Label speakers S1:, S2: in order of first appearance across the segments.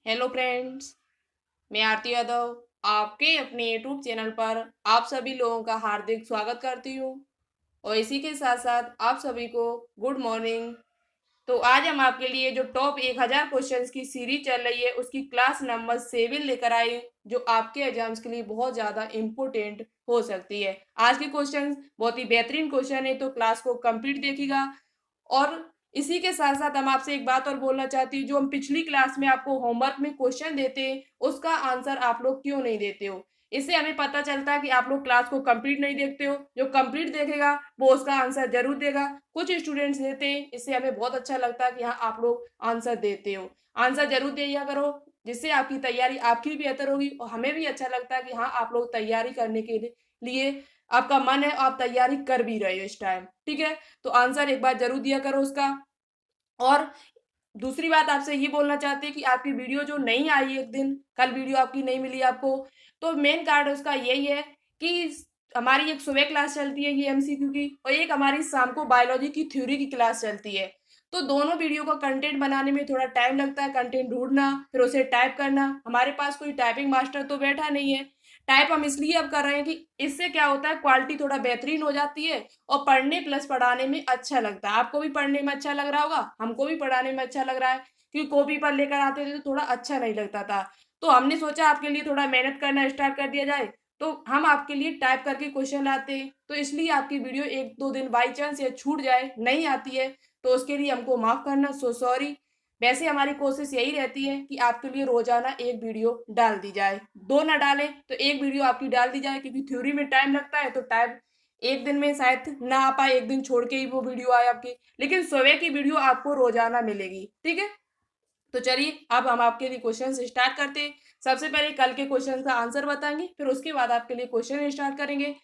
S1: Hello friends. मैं आरती यादव आपके अपने यूट्यूब चैनल पर आप सभी लोगों का हार्दिक स्वागत करती हूँ और इसी के साथ साथ आप सभी को गुड मॉर्निंग। तो आज हम आपके लिए जो टॉप 1000 क्वेश्चंस की सीरीज चल रही है उसकी क्लास नंबर 7 लेकर आए, जो आपके एग्जाम्स के लिए बहुत ज़्यादा इम्पोर्टेंट हो सकती है। आज के क्वेश्चंस बहुत ही बेहतरीन क्वेश्चन है, तो क्लास को कंप्लीट देखिएगा। और इसी के साथ साथ हम आपसे एक बात और बोलना चाहती हूँ, जो हम पिछली क्लास में आपको होमवर्क में क्वेश्चन देते हैं उसका आंसर आप लोग क्यों नहीं देते हो। इससे हमें पता चलता है कि आप लोग क्लास को कंप्लीट नहीं देखते हो। जो कंप्लीट देखेगा वो उसका आंसर जरूर देगा। कुछ स्टूडेंट्स देते हैं, इससे हमें बहुत अच्छा लगता है कि हाँ आप लोग आंसर देते हो। आंसर जरूर दिया करो, जिससे आपकी तैयारी आपकी भी बेहतर होगी और हमें भी अच्छा लगता है कि हाँ आप लोग तैयारी करने के लिए आपका मन है, आप तैयारी कर भी रहे हो इस टाइम। ठीक है, तो आंसर एक बार जरूर दिया करो उसका। और दूसरी बात आपसे ये बोलना चाहते हैं कि आपकी वीडियो जो नहीं आई, एक दिन कल वीडियो आपकी नहीं मिली आपको, तो मेन कारण उसका यही है कि हमारी एक सुबह क्लास चलती है ये एमसीक्यू की, और एक हमारी शाम को बायोलॉजी की थ्योरी की क्लास चलती है। तो दोनों वीडियो का कंटेंट बनाने में थोड़ा टाइम लगता है, कंटेंट ढूंढना फिर उसे टाइप करना। हमारे पास कोई टाइपिंग मास्टर तो बैठा नहीं है। टाइप हम इसलिए अब कर रहे हैं कि इससे क्या होता है, क्वालिटी थोड़ा बेहतरीन हो जाती है और पढ़ने प्लस पढ़ाने में अच्छा लगता है। आपको भी पढ़ने में अच्छा लग रहा होगा, हमको भी पढ़ाने में अच्छा लग रहा है, क्योंकि कॉपी पर लेकर आते थे तो थोड़ा अच्छा नहीं लगता था। तो हमने सोचा आपके लिए थोड़ा मेहनत करना स्टार्ट कर दिया जाए, तो हम आपके लिए टाइप करके क्वेश्चन लाते हैं। तो इसलिए आपकी वीडियो एक दो दिन बाई चांस या छूट जाए, नहीं आती है, तो उसके लिए हमको माफ करना, सो सॉरी। वैसे हमारी कोशिश यही रहती है कि आपके लिए रोजाना एक वीडियो डाल दी जाए, दो ना डालें तो एक वीडियो आपकी डाल दी जाए, क्योंकि थ्योरी में टाइम लगता है। तो टाइम एक दिन में शायद ना आ पाए, एक दिन छोड़ के ही वो वीडियो आए आपकी, लेकिन सुबह की वीडियो आपको रोजाना मिलेगी। ठीक है, तो चलिए अब हम आपके लिए क्वेश्चन स्टार्ट करते हैं। सबसे पहले कल के क्वेश्चन का आंसर बताएंगे, फिर उसके बाद आपके लिए क्वेश्चन स्टार्ट करेंगे।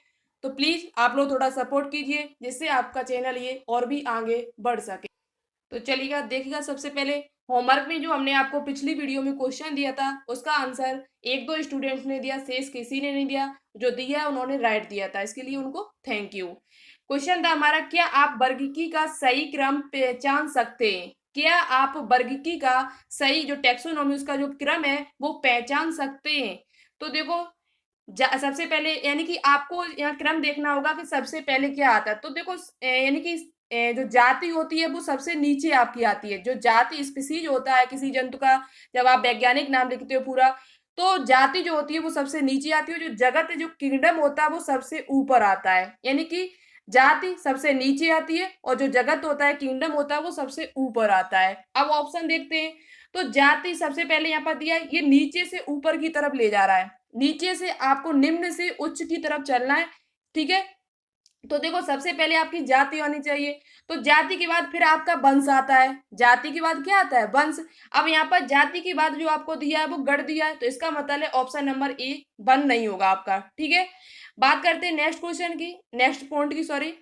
S1: तो प्लीज आप लोग थोड़ा सपोर्ट कीजिए, जिससे आपका चैनल ये और भी आगे बढ़ सके। तो चलिएगा देखिएगा, सबसे पहले होमवर्क में जो हमने आपको पिछली वीडियो में क्वेश्चन दिया था उसका आंसर एक दो स्टूडेंट्स ने दिया, शेष किसी ने नहीं दिया। जो दिया है उन्होंने राइट दिया था, इसके लिए उनको थैंक यू। क्वेश्चन था हमारा, क्या आप वर्गीकी का सही क्रम पहचान सकते हैं? क्या आप वर्गीकी का सही जो टेक्सोनॉमी उसका जो क्रम है वो पहचान सकते हैं? तो देखो, सबसे पहले यानी कि आपको यहाँ क्रम देखना होगा कि सबसे पहले क्या आता है। तो देखो यानी कि जो जाति होती है वो सबसे नीचे आपकी आती है। जो जाति स्पीसीज होता है किसी जंतु का, जब आप वैज्ञानिक नाम लिखते हो पूरा, तो जाति जो होती है वो सबसे नीचे आती है। जो जगत जो किंगडम होता है वो सबसे ऊपर आता है, यानी कि जाति सबसे नीचे आती है और जो जगत होता है किंगडम होता है वो सबसे ऊपर आता है। अब ऑप्शन देखते हैं। तो जाति सबसे पहले यहाँ पर दिया है, ये नीचे से ऊपर की तरफ ले जा रहा है, नीचे से आपको निम्न से उच्च की तरफ चलना है। ठीक है, तो देखो सबसे पहले आपकी जाति होनी चाहिए। तो जाति के बाद फिर आपका वंश आता है, जाति के बाद क्या आता है, वंश। अब यहाँ पर जाति के बाद जो आपको दिया है वो गढ़ दिया है, तो इसका मतलब है ऑप्शन नंबर ए वन नहीं होगा आपका। ठीक है, बात करते हैं नेक्स्ट क्वेश्चन की, नेक्स्ट पॉइंट की, सॉरी।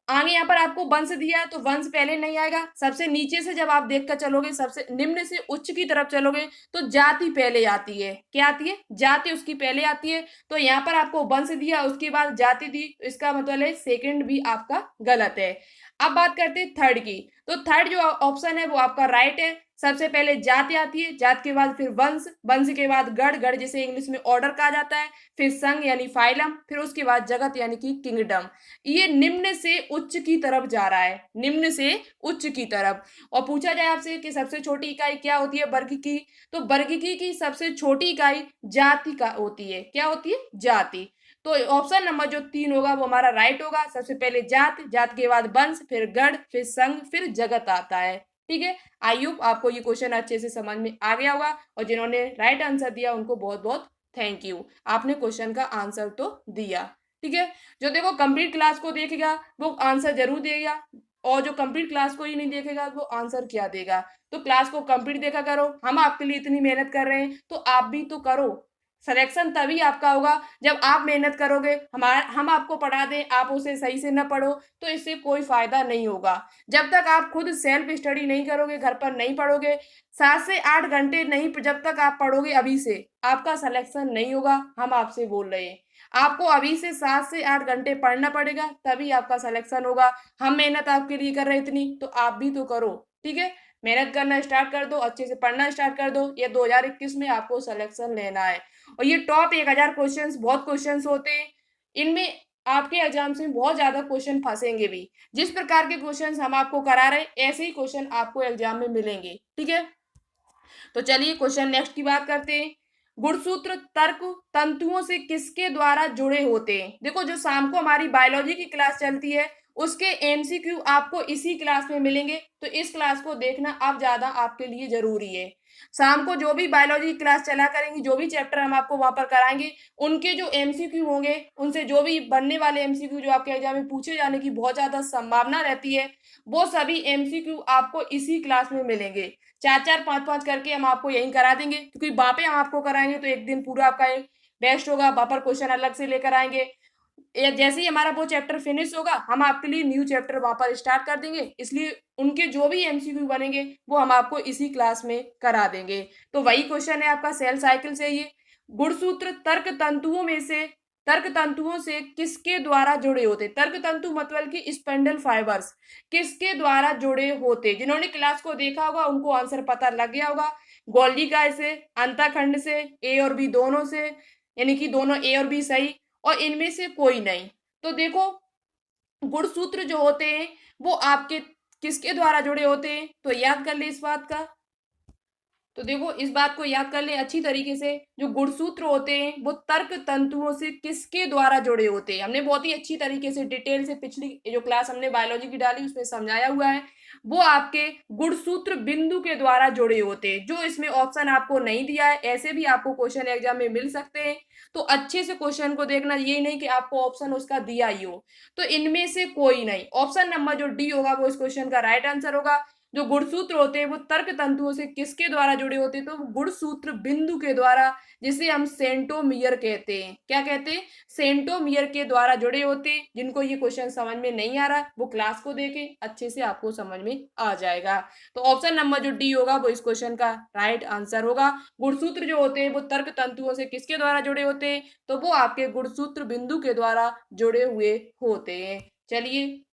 S1: आगे यहाँ पर आपको वंश दिया है, तो वंश पहले नहीं आएगा। सबसे नीचे से जब आप देखकर चलोगे, सबसे निम्न से उच्च की तरफ चलोगे, तो जाति पहले आती है। क्या आती है, जाति उसकी पहले आती है। तो यहाँ पर आपको वंश दिया उसके बाद जाति दी, तो इसका मतलब है सेकंड भी आपका गलत है। अब बात करते हैं थर्ड की। तो थर्ड जो ऑप्शन है वो आपका राइट है। सबसे पहले जाति आती है, जाति के बाद फिर वंश, वंश के बाद गढ़, गढ़ जिसे इंग्लिश में ऑर्डर कहा जाता है, फिर संघ यानी फाइलम, फिर उसके बाद जगत यानी कि किंगडम। ये निम्न से उच्च की तरफ जा रहा है, निम्न से उच्च की तरफ। और पूछा जाए आपसे कि सबसे छोटी इकाई क्या होती है वर्ग की, तो वर्ग की सबसे छोटी इकाई जाति का होती है। क्या होती है, जाति। तो ऑप्शन नंबर जो 3 होगा वो हमारा राइट होगा। सबसे पहले जात, जात के बाद वंश, फिर गढ़, फिर संघ, फिर जगत आता है। ठीक है, आई होप आपको ये क्वेश्चन अच्छे से समझ में आ गया होगा, और जिन्होंने राइट आंसर दिया उनको बहुत बहुत थैंक यू, आपने क्वेश्चन का आंसर तो दिया। ठीक है, जो देखो कंप्लीट क्लास को देखेगा वो आंसर जरूर देगा, और जो कंप्लीट क्लास को ही नहीं देखेगा वो आंसर क्या देगा। तो क्लास को कंप्लीट देखा करो, हम आपके लिए इतनी मेहनत कर रहे हैं तो आप भी तो करो। सिलेक्शन तभी आपका होगा जब आप मेहनत करोगे। हम आपको पढ़ा दें, आप उसे सही से न पढ़ो, तो इससे कोई फायदा नहीं होगा। जब तक आप खुद सेल्फ स्टडी नहीं करोगे, घर पर नहीं पढ़ोगे, 7 से 8 घंटे नहीं, जब तक आप पढ़ोगे अभी से, आपका सिलेक्शन नहीं होगा। हम आपसे बोल रहे हैं, आपको अभी से 7 से 8 घंटे पढ़ना पड़ेगा, तभी आपका सिलेक्शन होगा। हम मेहनत आपके लिए कर रहे हैं इतनी, तो आप भी तो करो। ठीक है, मेहनत करना स्टार्ट कर दो, अच्छे से पढ़ना स्टार्ट कर दो। ये 2021 में आपको सिलेक्शन लेना है। और ये टॉप 1000 क्वेश्चंस बहुत क्वेश्चंस होते हैं, इनमें आपके एग्जाम में बहुत ज्यादा क्वेश्चन फंसेंगे भी। जिस प्रकार के क्वेश्चंस हम आपको करा रहे हैं ऐसे ही क्वेश्चन आपको एग्जाम में मिलेंगे, ठीक है। तो चलिए क्वेश्चन नेक्स्ट की बात करते हैं। गुणसूत्र तर्क तंतुओं से किसके द्वारा जुड़े होते हैं? देखो जो शाम को हमारी बायोलॉजी की क्लास चलती है उसके एमसीक्यू आपको इसी क्लास में मिलेंगे, तो इस क्लास को देखना अब ज्यादा आपके लिए जरूरी है। शाम को जो भी बायोलॉजी की क्लास चला करेंगी, जो भी चैप्टर हम आपको वहां पर कराएंगे, उनके जो एमसीक्यू होंगे, उनसे जो भी बनने वाले एमसीक्यू जो आपके एग्जाम में पूछे जाने की बहुत ज्यादा संभावना रहती है, वो सभी एमसीक्यू आपको इसी क्लास में मिलेंगे। चार चार पांच पांच करके हम आपको यही करा देंगे, क्योंकि वहां पे हम आपको कराएंगे तो एक दिन पूरा आपका बेस्ट होगा। वहां पर क्वेश्चन अलग से लेकर आएंगे। जैसे ही हमारा वो चैप्टर फिनिश होगा हम आपके लिए न्यू चैप्टर वहां पर स्टार्ट कर देंगे, इसलिए उनके जो भी एमसीक्यू बनेंगे वो हम आपको इसी क्लास में करा देंगे। तो वही क्वेश्चन है आपका सेल साइकिल से। ये गुणसूत्र तर्क तंतुओं से किसके द्वारा जुड़े होते? तर्क तंतु मतलब कि स्पेंडल फाइबर्स किसके द्वारा जुड़े होते? जिन्होंने क्लास को देखा होगा उनको आंसर पता लग गया होगा। गोल्गी काय से, अंतःखंड से, ए और बी दोनों से, यानी कि दोनों ए और बी सही, और इनमें से कोई नहीं। तो देखो गुणसूत्र जो होते हैं वो आपके किसके द्वारा जुड़े होते हैं, तो याद कर ले इस बात का। तो देखो इस बात को याद कर ले अच्छी तरीके से, जो गुणसूत्र होते हैं वो तर्क तंतुओं से किसके द्वारा जुड़े होते हैं। हमने बहुत ही अच्छी तरीके से डिटेल से पिछली जो क्लास हमने बायोलॉजी की डाली उसमें समझाया हुआ है। वो आपके गुणसूत्र बिंदु के द्वारा जुड़े होते हैं। जो इसमें ऑप्शन आपको नहीं दिया है, ऐसे भी आपको क्वेश्चन एग्जाम में मिल सकते हैं, तो अच्छे से क्वेश्चन को देखना, ये नहीं कि आपको ऑप्शन उसका दिया ही हो। तो इनमें से कोई नहीं, ऑप्शन नंबर जो डी होगा वो इस क्वेश्चन का राइट आंसर होगा। जो गुणसूत्र होते हैं वो तर्क तंतुओं से किसके द्वारा जुड़े होते हैं, तो गुणसूत्र बिंदु के द्वारा, जिसे हम सेंटोमियर कहते हैं। क्या कहते हैं? सेंटोमियर के द्वारा जुड़े होते हैं। जिनको ये क्वेश्चन समझ में नहीं आ रहा वो क्लास को देखे, अच्छे से आपको समझ में आ जाएगा। तो ऑप्शन नंबर जो डी होगा वो इस क्वेश्चन का राइट आंसर होगा। गुणसूत्र जो होते हैं वो तर्क तंतुओं से किसके द्वारा जुड़े होते हैं, तो वो आपके गुणसूत्र बिंदु के द्वारा जुड़े हुए होते हैं। चलिए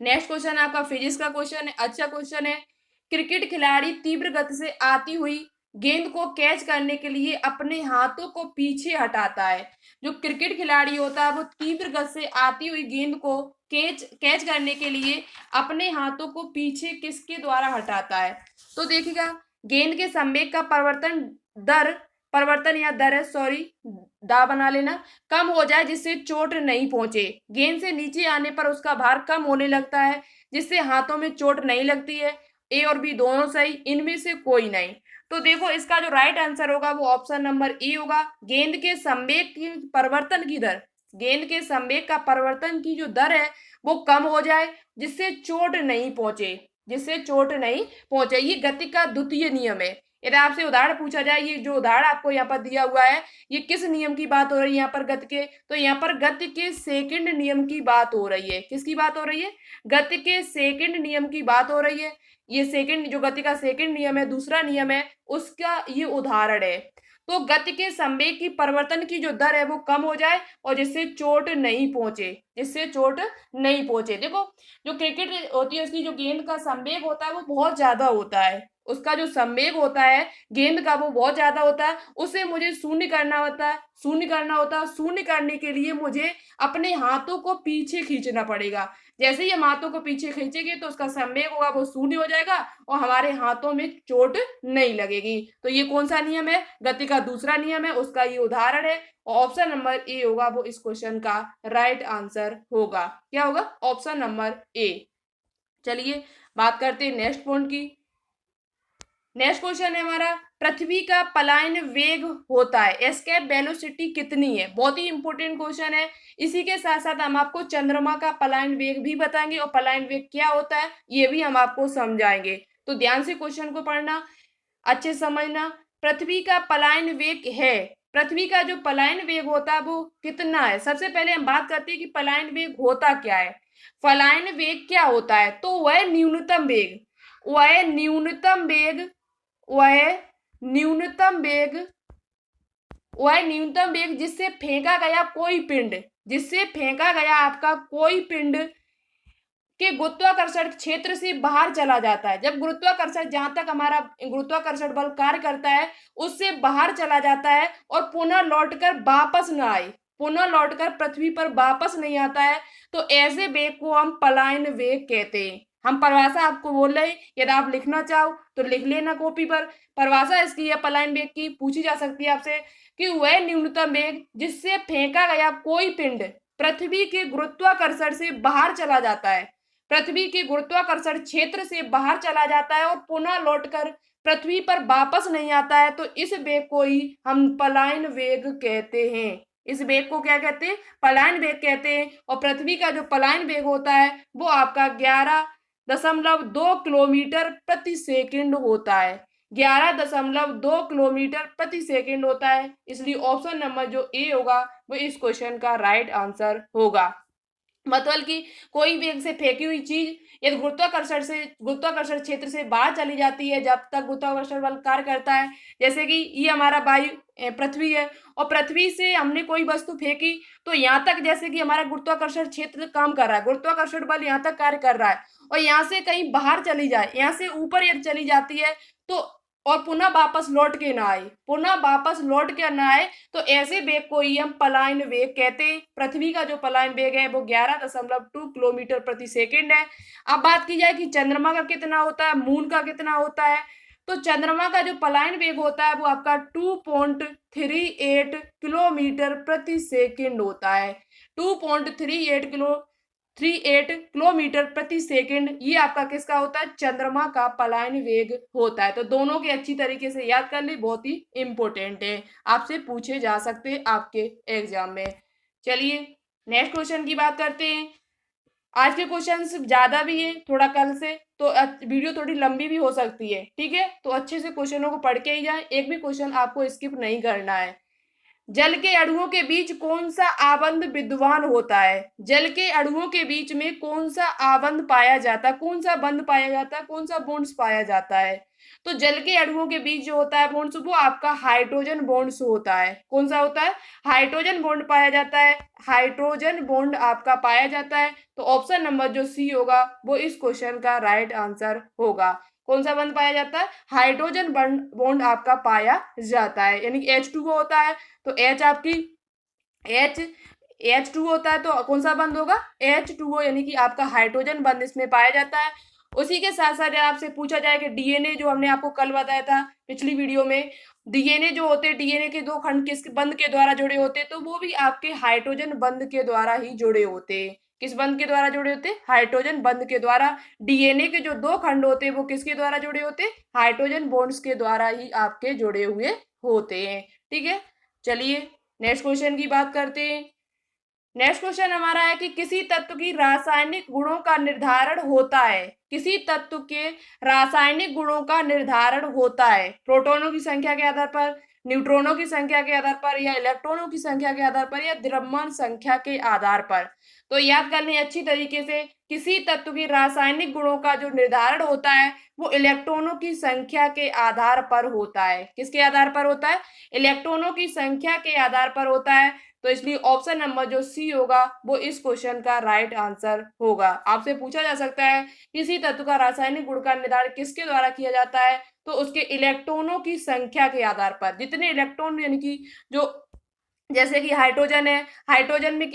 S1: नेक्स्ट क्वेश्चन आपका फिजिक्स का क्वेश्चन है, अच्छा क्वेश्चन है। क्रिकेट खिलाड़ी तीव्र गति से आती हुई गेंद को कैच करने के लिए अपने हाथों को पीछे हटाता है। जो क्रिकेट खिलाड़ी होता है वो तीव्र गति से आती हुई गेंद को कैच कैच करने के लिए अपने हाथों को पीछे किसके द्वारा हटाता है? तो देखिएगा, गेंद के संवेग का परिवर्तन या दर है, सॉरी दा बना लेना, कम हो जाए जिससे चोट नहीं पहुंचे। गेंद से नीचे आने पर उसका भार कम होने लगता है जिससे हाथों में चोट नहीं लगती है। ए और बी दोनों सही, इनमें से कोई नहीं। तो देखो इसका जो राइट आंसर होगा वो ऑप्शन नंबर ए होगा। गेंद के संवेग की परिवर्तन की दर, गेंद के संवेग का परिवर्तन की जो दर है वो कम हो जाए जिससे चोट नहीं पहुंचे, जिससे चोट नहीं पहुंचे। ये गति का द्वितीय नियम है। यदि आपसे उदाहरण पूछा जाए, ये जो उदाहरण आपको यहाँ पर दिया हुआ है ये किस नियम की बात हो रही है यहाँ पर गति के, तो यहाँ पर गति के सेकंड नियम की बात हो रही है। किसकी बात हो रही है? गति के सेकंड नियम की बात हो रही है। ये सेकंड जो गति का सेकंड नियम है, दूसरा नियम है, उसका ये उदाहरण है। तो गति के संवेग की परिवर्तन की जो दर है वो कम हो जाए और जिससे चोट नहीं पहुंचे, जिससे चोट नहीं पहुंचे। देखो जो क्रिकेट होती है उसकी जो गेंद का संवेग होता है वो बहुत ज्यादा होता है, उसका जो संवेग होता है गेंद का वो बहुत ज्यादा होता है। उसे मुझे शून्य करना होता है, शून्य करना होता है। शून्य करने के लिए मुझे अपने हाथों को पीछे खींचना पड़ेगा। जैसे ही हम हाथों को पीछे खींचेंगे तो उसका संवेग होगा वो शून्य हो जाएगा और हमारे हाथों में चोट नहीं लगेगी। तो ये कौन सा नियम है? गति का दूसरा नियम है, उसका ये उदाहरण है। और ऑप्शन नंबर ए होगा वो इस क्वेश्चन का राइट आंसर होगा। क्या होगा? Option number A. चलिए बात करते हैं नेक्स्ट पॉइंट की। नेक्स्ट क्वेश्चन है हमारा, पृथ्वी का पलायन वेग होता है, एस्केप वेलोसिटी कितनी है? बहुत ही इंपॉर्टेंट क्वेश्चन है। इसी के साथ साथ हम आपको चंद्रमा का पलायन वेग भी बताएंगे और पलायन वेग क्या होता है ये भी हम आपको समझाएंगे। तो ध्यान से क्वेश्चन को पढ़ना, अच्छे समझना। पृथ्वी का पलायन वेग है, पृथ्वी का जो पलायन वेग होता है वो कितना है? सबसे पहले हम बात करते हैं कि पलायन वेग होता क्या है। पलायन वेग क्या होता है? तो वह न्यूनतम वेग, वह न्यूनतम वेग, वह न्यूनतम वेग, वह न्यूनतम वेग जिससे फेंका गया कोई पिंड, जिससे फेंका गया आपका कोई पिंड कि गुरुत्वाकर्षण क्षेत्र से बाहर चला जाता है। जब गुरुत्वाकर्षण, जहां तक हमारा गुरुत्वाकर्षण बल कार्य करता है, उससे बाहर चला जाता है और पुनः लौटकर वापस न आए, पुनः लौटकर पृथ्वी पर वापस नहीं आता है, तो ऐसे वेग को हम पलायन वेग कहते हैं। हम परिभाषा आपको बोल रहे हैं, यदि आप लिखना चाहो तो लिख लेना कॉपी पर। परिभाषा इसकी है पलायन वेग की, पूछी जा सकती है आपसे कि वह न्यूनतम वेग जिससे फेंका गया कोई पिंड पृथ्वी के गुरुत्वाकर्षण से बाहर चला जाता है, पृथ्वी के गुरुत्वाकर्षण क्षेत्र से बाहर चला जाता है और पुनः लौटकर पृथ्वी पर वापस नहीं आता है, तो इस वेग को ही हम पलायन वेग कहते हैं। इस वेग को क्या कहते हैं? पलायन वेग कहते हैं। और पृथ्वी का जो पलायन वेग होता है वो आपका 11.2 किलोमीटर प्रति सेकंड होता है। 11.2 किलोमीटर प्रति सेकंड होता है। इसलिए ऑप्शन नंबर जो ए होगा वो इस क्वेश्चन का राइट आंसर होगा। मतलब कि कोई भी एक से फेंकी हुई चीज यदि गुरुत्वाकर्षण क्षेत्र से बाहर चली जाती है, जब तक गुरुत्वाकर्षण बल कार्य करता है, जैसे कि ये हमारा पृथ्वी है और पृथ्वी से हमने कोई वस्तु फेंकी, तो यहाँ तक जैसे कि हमारा गुरुत्वाकर्षण क्षेत्र काम कर रहा है, गुरुत्वाकर्षण बल यहाँ तक कार्य कर रहा है, और यहाँ से कहीं बाहर चली जाए, यहाँ से ऊपर यदि चली जाती है तो, और पुनः वापस लौट के ना आए, पुनः वापस लौट के ना आए, तो ऐसे वेग को ही हम पलायन वेग कहते हैं। पृथ्वी का जो पलायन वेग है वो 11.2 किलोमीटर प्रति सेकंड है। अब बात की जाए कि चंद्रमा का कितना होता है, मून का कितना होता है, तो चंद्रमा का जो पलायन वेग होता है वो आपका 2.38 किलोमीटर प्रति सेकंड होता है। 2.38 किलोमीटर प्रति सेकंड ये आपका किसका होता है? चंद्रमा का पलायन वेग होता है। तो दोनों के अच्छी तरीके से याद कर ले, बहुत ही इंपॉर्टेंट है, आपसे पूछे जा सकते हैं आपके एग्जाम में। चलिए नेक्स्ट क्वेश्चन की बात करते हैं। आज के क्वेश्चन ज्यादा भी है थोड़ा कल से, तो वीडियो थोड़ी लंबी भी हो सकती है, ठीक है? तो अच्छे से क्वेश्चनों को पढ़ के ही जाए, एक भी क्वेश्चन आपको स्किप नहीं करना है। जल के अणुओं के बीच कौन सा आबंध विद्यमान होता है? जल के अणुओं के बीच में कौन सा आबंध पाया जाता है, कौन सा बंध पाया जाता है, कौन सा बॉन्ड्स पाया जाता है? तो जल के अणुओं के बीच जो होता है बॉन्ड्स, वो आपका हाइड्रोजन बॉन्ड्स होता है। कौन सा होता है? हाइड्रोजन बॉन्ड पाया जाता है, हाइड्रोजन बॉन्ड आपका पाया जाता है। तो ऑप्शन नंबर जो सी होगा वो इस क्वेश्चन का राइट आंसर होगा। कौन सा बंध पाया जाता है? हाइड्रोजन बॉन्ड आपका पाया जाता है, यानी कि H2O होता है, तो H आपकी H2 होता है, तो कौन सा बंध होगा? H2O, यानी कि आपका हाइड्रोजन बंध इसमें पाया जाता है। उसी के साथ साथ आपसे पूछा जाए कि डीएनए, जो हमने आपको कल बताया था पिछली वीडियो में, डीएनए जो होते हैं, डीएनए के 2 खंड किस बंध के द्वारा जुड़े होते हैं? तो वो भी आपके हाइड्रोजन बंध के द्वारा ही जुड़े होते हैं। किस बंध के द्वारा जुड़े होते हैं? हाइड्रोजन बंध के द्वारा। डीएनए के जो 2 खंड होते हैं वो किसके द्वारा जुड़े होते हैं? हाइड्रोजन बॉन्ड्स के द्वारा ही आपके जुड़े हुए होते हैं, ठीक है? चलिए नेक्स्ट क्वेश्चन की बात करते हैं। नेक्स्ट क्वेश्चन हमारा है कि किसी तत्व की रासायनिक गुणों का निर्धारण होता है, किसी तत्व के रासायनिक गुणों का निर्धारण होता है प्रोटॉनों की संख्या के आधार पर, न्यूट्रॉनों की संख्या के आधार पर, या इलेक्ट्रॉनों की संख्या के आधार पर, या द्रव्यमान संख्या के आधार पर। तो याद कर लें अच्छी तरीके से, किसी तत्व की रासायनिक गुणों का जो निर्धारण होता है वो इलेक्ट्रॉनों की संख्या के आधार पर होता है। किसके आधार पर होता है? इलेक्ट्रॉनों की संख्या के आधार पर होता है। तो इसलिए ऑप्शन नंबर जो सी होगा वो इस क्वेश्चन का राइट आंसर होगा। आपसे पूछा जा सकता है किसी तत्व का रासायनिक गुण का निर्धारण किसके द्वारा किया जाता है? तो उसके इलेक्ट्रॉनों की संख्या के आधार पर, जितने इलेक्ट्रॉन, यानी कि जो, जैसे कि हाइड्रोजन है, हाइड्रोजन में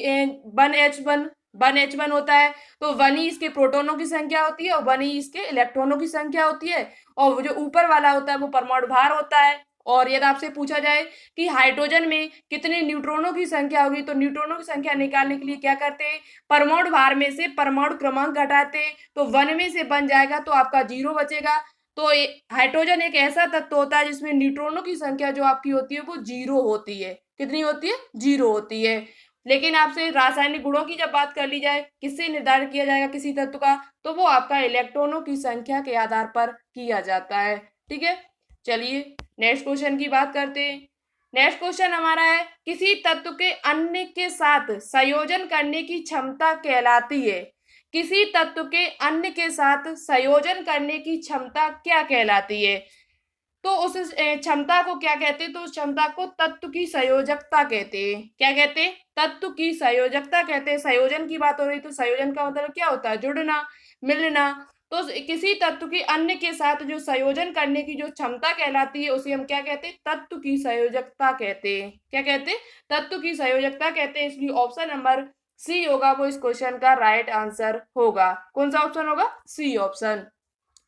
S1: 1H1 होता है, तो 1 ही इसके प्रोटॉनों की संख्या होती है और 1 ही इसके इलेक्ट्रॉनों की संख्या होती है। और वो जो ऊपर वाला होता है वो परमाणु भार होता है। और यदि आपसे पूछा जाए कि हाइड्रोजन में कितने न्यूट्रॉनों की संख्या होगी, तो न्यूट्रॉनों की संख्या निकालने के लिए क्या करते हैं? परमाणु भार में से परमाणु क्रमांक घटाते हैं, तो 1 में से बन जाएगा तो आपका 0 बचेगा। तो हाइड्रोजन एक ऐसा तत्व होता है जिसमें न्यूट्रॉनों की संख्या जो आपकी होती है वो 0 होती है। कितनी होती है? 0 होती है। लेकिन आपसे रासायनिक गुणों की जब बात कर ली जाए, किससे निर्धारित किया जाएगा किसी तत्व का, तो वो आपका इलेक्ट्रॉनों की संख्या के आधार पर किया जाता है, ठीक है? चलिए नेक्स्ट क्वेश्चन की बात करते हैं। नेक्स्ट क्वेश्चन हमारा है, किसी तत्व के अन्य के साथ संयोजन करने की क्षमता कहलाती है, किसी तत्व के अन्य के साथ संयोजन करने की क्षमता क्या कहलाती है? तो उस क्षमता को क्या कहते हैं, तो उस क्षमता को तत्व की संयोजकता कहते हैं। क्या कहते हैं? तत्व की संयोजकता कहते हैं। संयोजन की बात हो रही, तो संयोजन का मतलब क्या होता है? जुड़ना, मिलना। तो किसी तत्व की अन्य के साथ जो संयोजन करने की जो क्षमता कहलाती है, उसे हम क्या कहते हैं? तत्व की संयोजकता कहते हैं। क्या कहते हैं? तत्व की संयोजकता कहते हैं। इसलिए ऑप्शन नंबर सी होगा वो इस क्वेश्चन का राइट आंसर होगा। कौन सा ऑप्शन होगा? C option.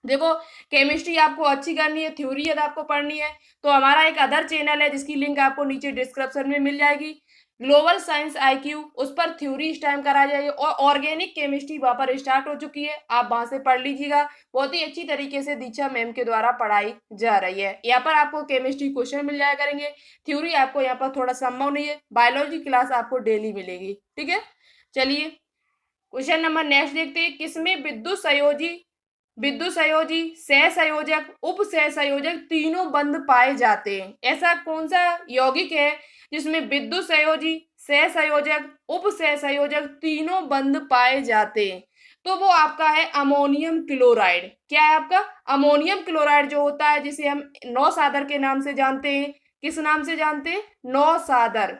S1: देखो, केमिस्ट्री आपको अच्छी करनी है, थ्योरी यदि आपको पढ़नी है, तो हमारा एक अदर चैनल है जिसकी लिंक आपको नीचे डिस्क्रिप्शन में मिल जाएगी, ग्लोबल साइंस आईक्यू। उस पर थ्योरी इस टाइम कराई जाएगी और ऑर्गेनिक केमिस्ट्री वहां पर स्टार्ट हो चुकी है, आप वहां से पढ़ लीजिएगा। बहुत ही अच्छी तरीके से दीक्षा मैम के द्वारा पढ़ाई जा रही है। यहाँ पर आपको केमिस्ट्री क्वेश्चन मिल जाया करेंगे, थ्योरी आपको यहाँ पर थोड़ा संभव नहीं है। बायोलॉजी क्लास आपको डेली मिलेगी। ठीक है, चलिए क्वेश्चन नंबर नेक्स्ट देखते हैं। किसमें विद्युत संयोजी, सहसंयोजक, उप सहसंयोजक तीनों बंध पाए जाते हैं? ऐसा कौन सा यौगिक है जिसमें विद्युत संयोजी, सहसंयोजक, उप सहसंयोजक तीनों बंध पाए जाते हैं? तो वो आपका है अमोनियम क्लोराइड। क्या है आपका? अमोनियम क्लोराइड जो होता है, जिसे हम नौसादर के नाम से जानते हैं। किस नाम से जानते हैं? नौसादर।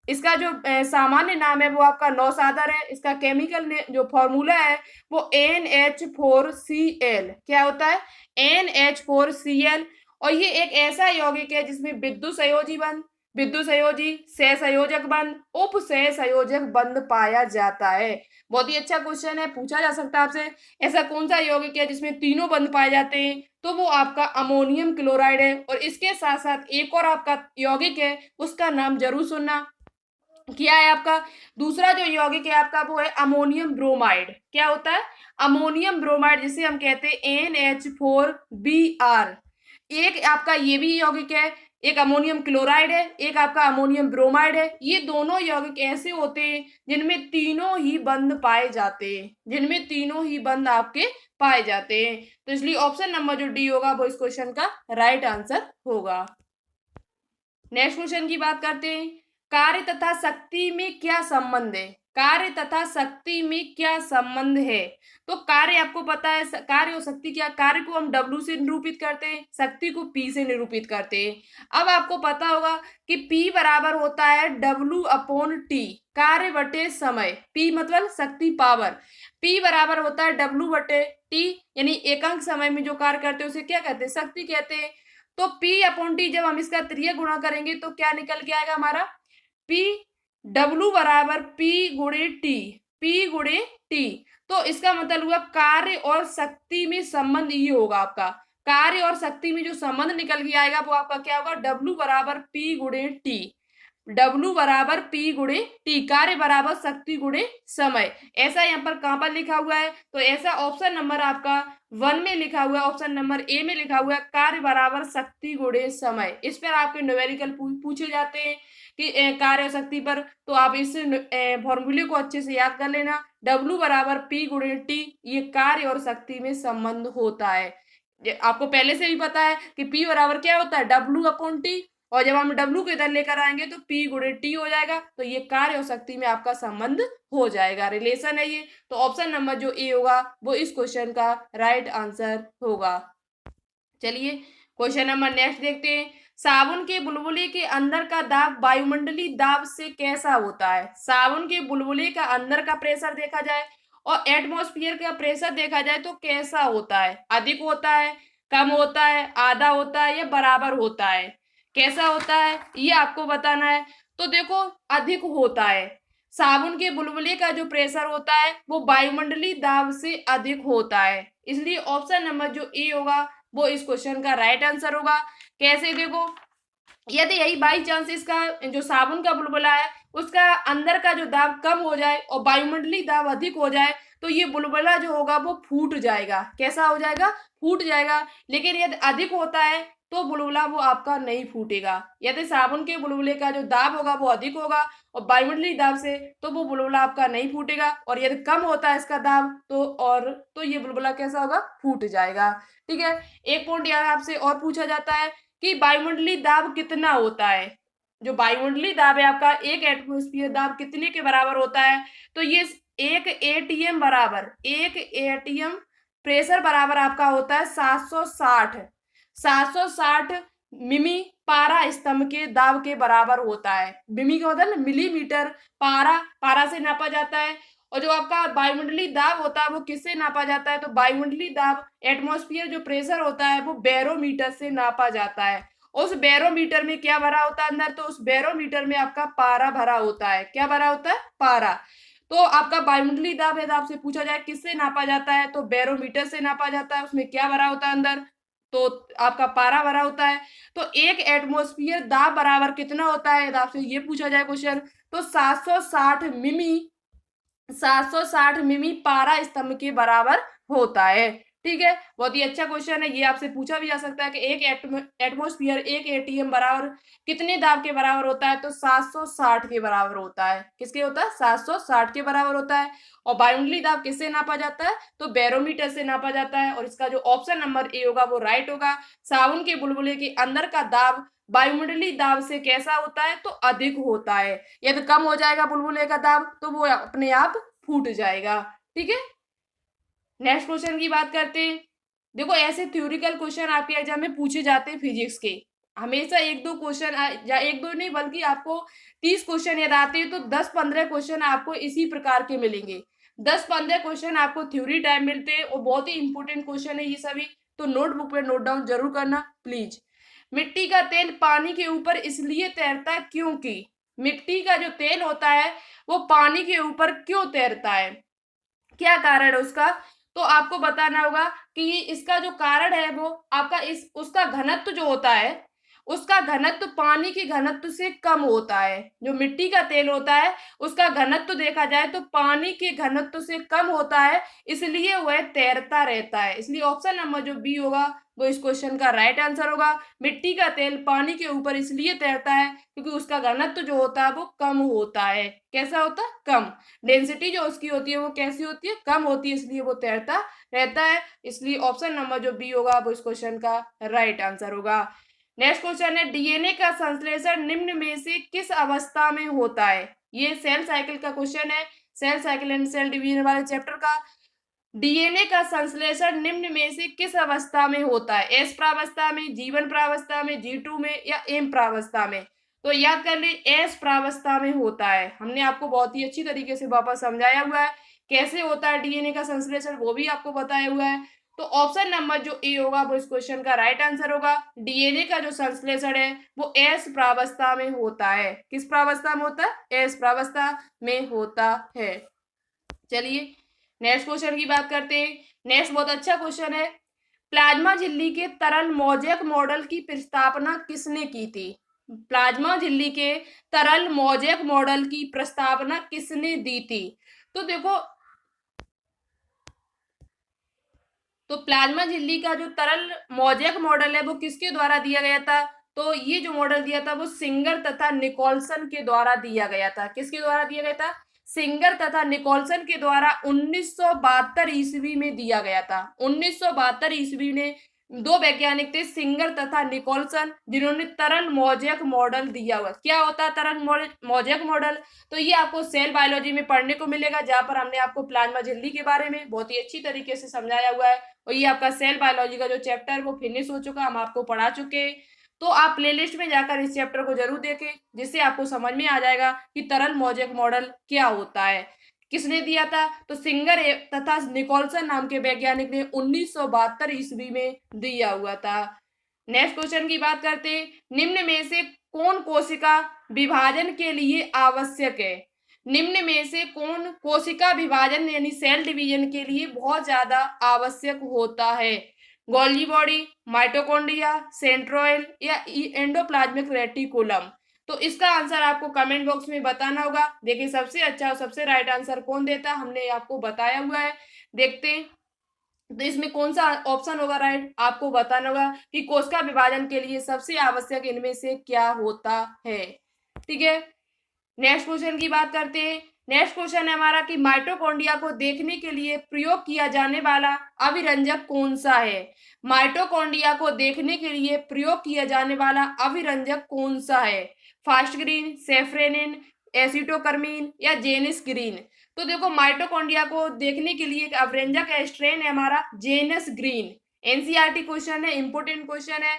S1: इसका जो सामान्य नाम है वो आपका नौसादर है। इसका केमिकल जो फॉर्मूला है वो NH4Cl। क्या होता है? NH4Cl। और ये एक ऐसा यौगिक है जिसमें विद्युत संयोजी बंध, विद्युत संयोजी, सहसंयोजक बंध, उप सहसंयोजक बंध पाया जाता है। बहुत ही अच्छा क्वेश्चन है, पूछा जा सकता है आपसे, ऐसा कौन सा यौगिक है जिसमें तीनों बंध पाए जाते हैं? तो वो आपका अमोनियम क्लोराइड है। और इसके साथ साथ एक और आपका यौगिक है, उसका नाम जरूर सुनना। क्या है आपका? दूसरा जो यौगिक है आपका वो है अमोनियम ब्रोमाइड। क्या होता है? अमोनियम ब्रोमाइड, जिसे हम कहते हैं NH4Br। एक आपका ये भी यौगिक है, एक अमोनियम क्लोराइड है, एक आपका अमोनियम ब्रोमाइड है। ये दोनों यौगिक ऐसे होते हैं जिनमें तीनों ही बंध पाए जाते हैं, जिनमें तीनों ही बंध आपके पाए जाते हैं। तो इसलिए ऑप्शन नंबर जो डी होगा वो इस क्वेश्चन का राइट आंसर होगा। नेक्स्ट क्वेश्चन की बात करते हैं। कार्य तथा शक्ति में क्या संबंध है? कार्य तथा शक्ति में क्या संबंध है? तो कार्य आपको पता है, कार्य और शक्ति क्या? कार्य को हम W से निरूपित करते हैं, शक्ति को P से निरूपित करते हैं। अब आपको पता होगा कि P बराबर होता है W/T, कार्य बटे समय। P मतलब शक्ति, पावर। P बराबर होता है W/T, यानी एकांक समय में जो कार्य करते हैं उसे क्या कहते हैं? शक्ति कहते हैं। तो P/T जब हम इसका त्रिय गुणा करेंगे तो क्या निकल के आएगा हमारा? P W बराबर P गुणे टी, P गुणे टी। तो इसका मतलब हुआ कार्य और शक्ति में संबंध ये होगा आपका। कार्य और शक्ति में जो संबंध निकल के आएगा वो आपका क्या होगा? W बराबर P गुणे टी। W बराबर P गुणे टी, कार्य बराबर शक्ति गुणे समय। ऐसा यहाँ पर कहां पर लिखा हुआ है? तो ऐसा ऑप्शन नंबर आपका 1 में लिखा हुआ है, ऑप्शन नंबर ए में लिखा हुआ है, कार्य बराबर शक्ति गुणे समय। इस पर आपके न्यूमेरिकल पूछे जाते हैं कि कार्य और शक्ति पर, तो आप इस फॉर्मूले को अच्छे से याद कर लेना। W बराबर P गुणे टी, ये कार्य और शक्ति में संबंध होता है। आपको पहले से भी पता है कि P बराबर क्या होता है? W/T। और जब हम W को इधर लेकर आएंगे तो P गुणे T हो जाएगा। तो ये कार्य और शक्ति में आपका संबंध हो जाएगा, रिलेशन है ये। तो ऑप्शन नंबर जो ए होगा वो इस क्वेश्चन का राइट आंसर होगा। चलिए क्वेश्चन नंबर नेक्स्ट देखते हैं। साबुन के बुलबुले के अंदर का दाब वायुमंडलीय दाब से कैसा होता है? साबुन के बुलबुले का अंदर का प्रेशर देखा जाए और एटमॉस्फेयर का प्रेशर देखा जाए तो कैसा होता है? अधिक होता है, कम होता है, आधा होता है या बराबर होता है? कैसा होता है ये आपको बताना है। तो देखो, अधिक होता है। साबुन के बुलबुले का जो प्रेशर होता है वो वायुमंडलीय दाब से अधिक होता है। इसलिए ऑप्शन नंबर जो ए होगा वो इस क्वेश्चन का राइट आंसर होगा। कैसे? देखो, यदि यही बाई चांस इसका जो साबुन का बुलबुला है उसका अंदर का जो दाब कम हो जाए और वायुमंडलीय दाब अधिक हो जाए तो ये बुलबुला जो होगा वो फूट जाएगा। कैसा हो जाएगा? फूट जाएगा। लेकिन यदि अधिक होता है तो बुलबुला वो आपका नहीं फूटेगा। यदि साबुन के बुलबुले का जो दाब होगा वो अधिक होगा और वायुमंडलीय दाब से, तो वो बुलबुला आपका नहीं फूटेगा। और यदि कम होता है इसका दाब तो ये बुलबुला कैसा होगा? फूट जाएगा। ठीक है, एक पॉइंट यहाँ आपसे और पूछा जाता है कि वायुमंडलीय दाब कितना होता है? जो वायुमंडलीय दाब है आपका, एक एटमॉस्फेयर दाब कितने के बराबर होता है? तो ये एक एटीएम प्रेशर बराबर आपका होता है 760। 760 मिमी पारा स्तंभ के दाब के बराबर होता है। मिमी का मतलब मिलीमीटर, पारा पारा से नापा जाता है। और जो आपका वायुमंडलीय दाब होता है वो किससे नापा जाता है? तो वायुमंडलीय दाब, एटमॉस्फेयर जो प्रेशर होता है वो बैरोमीटर से नापा जाता है। उस बैरोमीटर में क्या भरा होता है अंदर? तो उस बैरोमीटर में आपका पारा भरा होता है। क्या भरा होता है? पारा। तो आपका वायुमंडलीय दाब यदि आपसे पूछा जाए किससे नापा जाता है, तो बैरोमीटर से नापा जाता है। उसमें क्या भरा होता है अंदर? तो आपका पारा भरा होता है। तो एक एटमॉस्फेयर दाब बराबर कितना होता है यदि आपसे ये पूछा जाए क्वेश्चन, तो 760 मिमी पारा स्तंभ के बराबर होता है। ठीक है, बहुत ही अच्छा क्वेश्चन है। ये आपसे पूछा भी जा सकता है कि एक एटमॉस्फेयर, एक एटीएम बराबर कितने दाब के बराबर होता है? तो 760 के बराबर होता है। किसके होता है? 760 के बराबर होता है। और वायुमंडलीय दाब किससे नापा जाता है? तो बैरोमीटर से नापा जाता है। और इसका जो ऑप्शन नंबर ए होगा वो राइट होगा। साबुन के बुलबुले के अंदर का दाब वायुमंडलीय दाब से कैसा होता है? तो अधिक होता है। यदि कम हो जाएगा बुलबुले का दाब तो वो अपने आप फूट जाएगा। ठीक है, नेक्स्ट क्वेश्चन की बात करते हैं। देखो, ऐसे थ्योरिकल क्वेश्चन आपके एग्जाम में पूछे जाते हैं फिजिक्स के। हमेशा एक दो क्वेश्चन, या एक दो नहीं बल्कि आपको 30 क्वेश्चन यदि आते हैं तो 10-15 क्वेश्चन आपको इसी प्रकार के मिलेंगे। 10-15 क्वेश्चन आपको थ्योरी टाइम मिलते हैं और बहुत ही इंपॉर्टेंट क्वेश्चन है ये सभी। तो नोटबुक पे नोट डाउन जरूर करना प्लीज। मिट्टी का तेल पानी के ऊपर इसलिए तैरता है क्योंकि, मिट्टी का जो तेल होता है वो पानी के ऊपर क्यों तैरता है? क्या कारण है उसका? तो आपको बताना होगा कि इसका जो कारण है वो आपका इस उसका घनत्व जो होता है, उसका घनत्व पानी के घनत्व से कम होता है। जो मिट्टी का तेल होता है उसका घनत्व देखा जाए तो पानी के घनत्व से कम होता है, इसलिए वह तैरता रहता है। इसलिए ऑप्शन नंबर जो बी होगा वो इस क्वेश्चन का राइट आंसर होगा। मिट्टी का तेल पानी के ऊपर इसलिए तैरता है क्योंकि उसका घनत्व जो होता है वो कम होता है। कैसा होता है? कम। डेंसिटी जो उसकी होती है वो कैसी होती है? कम होती है, इसलिए वो तैरता रहता है। इसलिए ऑप्शन नंबर जो बी होगा वो इस क्वेश्चन का राइट आंसर होगा। नेक्स्ट क्वेश्चन है, डीएनए का संश्लेषण निम्न में से किस अवस्था में होता है? ये सेल साइकिल का क्वेश्चन है, cell cycle and cell division वाले चैप्टर का। डीएनए का संश्लेषण निम्न में से किस अवस्था में होता है? एस प्रावस्था में, जीवन प्रावस्था में, G2 में, या एम प्रावस्था में? तो याद कर ले, एस प्रावस्था में होता है। हमने आपको बहुत ही अच्छी तरीके से वापस समझाया हुआ है कैसे होता है डीएनए का संश्लेषण, वो भी आपको बताया हुआ है। तो ऑप्शन नंबर जो ए होगा वो इस क्वेश्चन का राइट आंसर होगा। डीएनए का जो संश्लेषण है वो एस प्रावस्था में होता है। किस प्रावस्था में होता है? एस प्रावस्था में होता है। चलिए नेक्स्ट क्वेश्चन की बात करते हैं। नेक्स्ट बहुत अच्छा क्वेश्चन है, प्लाज्मा झिल्ली के तरल मोज़ेक मॉडल की प्रस्तावना किसने की थी? प्लाज्मा झिल्ली के तरल मोज़ेक मॉडल की प्रस्तावना किसने दी थी? तो देखो, तो प्लाज्मा झिल्ली का जो तरल मोज़ेक मॉडल है वो किसके द्वारा दिया गया था? तो ये जो मॉडल दिया था वो सिंगर तथा निकोलसन के द्वारा दिया गया था। किसके द्वारा दिया गया था? सिंगर तथा निकोलसन के द्वारा 1972 ईस्वी में दिया गया था। 1972 ईस्वी में दो वैज्ञानिक थे, सिंगर तथा निकोलसन, जिन्होंने तरल मोज़ेक मॉडल दिया हुआ। क्या होता है तरल मोज़ेक मॉडल? तो ये आपको सेल बायोलॉजी में पढ़ने को मिलेगा, जहां पर हमने आपको प्लाज्मा झिल्ली के बारे में बहुत ही अच्छी तरीके से समझाया हुआ है। और ये आपका सेल बायोलॉजी का जो चैप्टर है वो फिनिश हो चुका, हम आपको पढ़ा चुके हैं। तो आप प्लेलिस्ट में जाकर इस चैप्टर को जरूर देखें, जिससे आपको समझ में आ जाएगा कि तरल मोज़ेक मॉडल क्या होता है। किसने दिया था? तो सिंगर तथा निकोलसन नाम के वैज्ञानिक ने 1972 ईस्वी में दिया हुआ था। नेक्स्ट क्वेश्चन की बात करते हैं, निम्न में से कौन कोशिका विभाजन के लिए आवश्यक है? निम्न में से कौन कोशिका विभाजन यानी सेल डिवीजन के लिए बहुत ज्यादा आवश्यक होता है? गोल्गी बॉडी, माइटोकॉन्ड्रिया, सेंट्रोइल, या एंडोप्लाज्मिक रेटिकुलम? तो इसका आंसर आपको कमेंट बॉक्स में बताना होगा। देखिए सबसे अच्छा और सबसे राइट आंसर कौन देता है, हमने आपको बताया हुआ है। देखते हैं तो इसमें कौन सा ऑप्शन होगा राइट, आपको बताना होगा कि कोशिका विभाजन के लिए सबसे आवश्यक इनमें से क्या होता है। ठीक है, नेक्स्ट क्वेश्चन की बात करते हैं। नेक्स्ट क्वेश्चन है हमारा कि माइटोकॉन्ड्रिया को देखने के लिए प्रयोग किया जाने वाला अभिरंजक कौन सा है? माइटोकॉन्ड्रिया को देखने के लिए प्रयोग किया जाने वाला अभिरंजक कौन सा है? फास्ट ग्रीन, सेफ्रेनिन, एसिटोकर्मीन, या जेनिस ग्रीन? तो देखो, माइटोकॉन्ड्रिया को देखने के लिए एक अभिरंजक है, स्ट्रेन है हमारा जेनस ग्रीन। एनसीईआरटी क्वेश्चन है, इंपोर्टेंट क्वेश्चन है।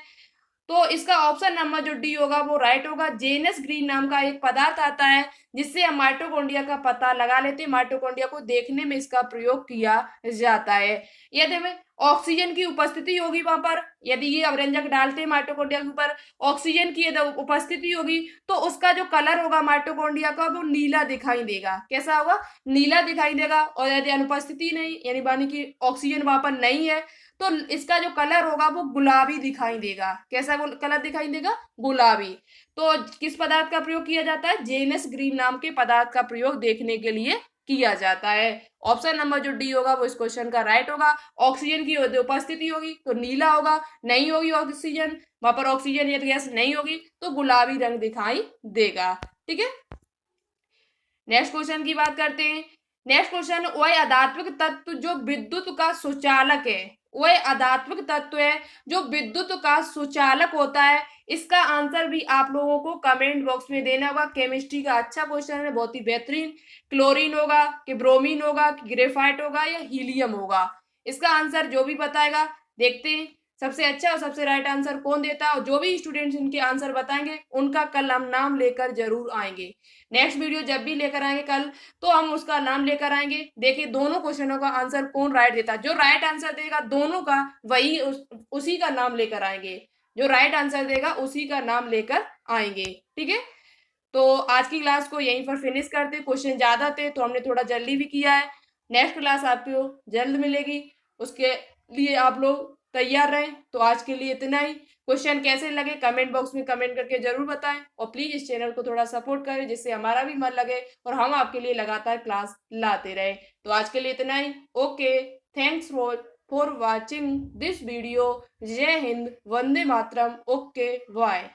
S1: तो इसका ऑप्शन नंबर जो डी होगा वो राइट होगा। जेनस ग्रीन नाम का एक पदार्थ आता है जिससे हम माइटोकॉन्ड्रिया का पता लगा लेते हैं। माइटोकॉन्ड्रिया को देखने में इसका प्रयोग किया जाता है। यदि में ऑक्सीजन की उपस्थिति होगी वहां पर, यदि ये अवरंजक डालते हैं माइटोकॉन्ड्रिया के ऊपर, ऑक्सीजन की यदि उपस्थिति होगी तो उसका जो कलर होगा माइटोकॉन्ड्रिया का वो नीला दिखाई देगा। कैसा होगा? नीला दिखाई देगा। और यदि अनुपस्थिति नहीं, यानी मानी कि ऑक्सीजन वहां पर नहीं है, तो इसका जो कलर होगा वो गुलाबी दिखाई देगा। कैसा कलर दिखाई देगा? गुलाबी। तो किस पदार्थ का प्रयोग किया जाता है? जेनस ग्रीन नाम के पदार्थ का प्रयोग देखने के लिए किया जाता है। ऑप्शन नंबर जो डी होगा वो इस क्वेश्चन का राइट होगा। ऑक्सीजन की यदि उपस्थिति होगी तो नीला होगा, नहीं होगी ऑक्सीजन, वहां पर ऑक्सीजन यदि गैस नहीं होगी तो गुलाबी रंग दिखाई देगा। ठीक है, नेक्स्ट क्वेश्चन की बात करते हैं। नेक्स्ट क्वेश्चन, वह आध्यात्मिक तत्व जो विद्युत का सुचालक है, वह आध्यात्मिक तत्व है जो विद्युत का सुचालक होता है। इसका आंसर भी आप लोगों को कमेंट बॉक्स में देना होगा। केमिस्ट्री का अच्छा क्वेश्चन है, बहुत ही बेहतरीन। क्लोरीन होगा कि ब्रोमीन होगा कि ग्रेफाइट होगा या हीलियम होगा? इसका आंसर जो भी बताएगा, देखते हैं सबसे अच्छा और सबसे राइट आंसर कौन देता है। और जो भी स्टूडेंट्स इनके आंसर बताएंगे उनका कल हम नाम लेकर जरूर आएंगे। नेक्स्ट वीडियो जब भी लेकर आएंगे कल, तो हम उसका नाम लेकर आएंगे। देखिए दोनों क्वेश्चनों का आंसर कौन राइट देता है। जो राइट आंसर देगा दोनों का, वही उसी का नाम लेकर आएंगे। जो राइट आंसर देगा उसी का नाम लेकर आएंगे। ठीक है, तो आज की क्लास को यहीं पर फिनिश करते। क्वेश्चन ज्यादा थे तो हमने थोड़ा जल्दी भी किया है। नेक्स्ट क्लास आपको जल्द मिलेगी, उसके लिए आप लोग तैयार रहें। तो आज के लिए इतना ही। क्वेश्चन कैसे लगे कमेंट बॉक्स में कमेंट करके जरूर बताएं। और प्लीज इस चैनल को थोड़ा सपोर्ट करें जिससे हमारा भी मन लगे और हम आपके लिए लगातार क्लास लाते रहे। तो आज के लिए इतना ही। Okay, thanks for watching this video. जय हिंद, वंदे मातरम। Okay, bye.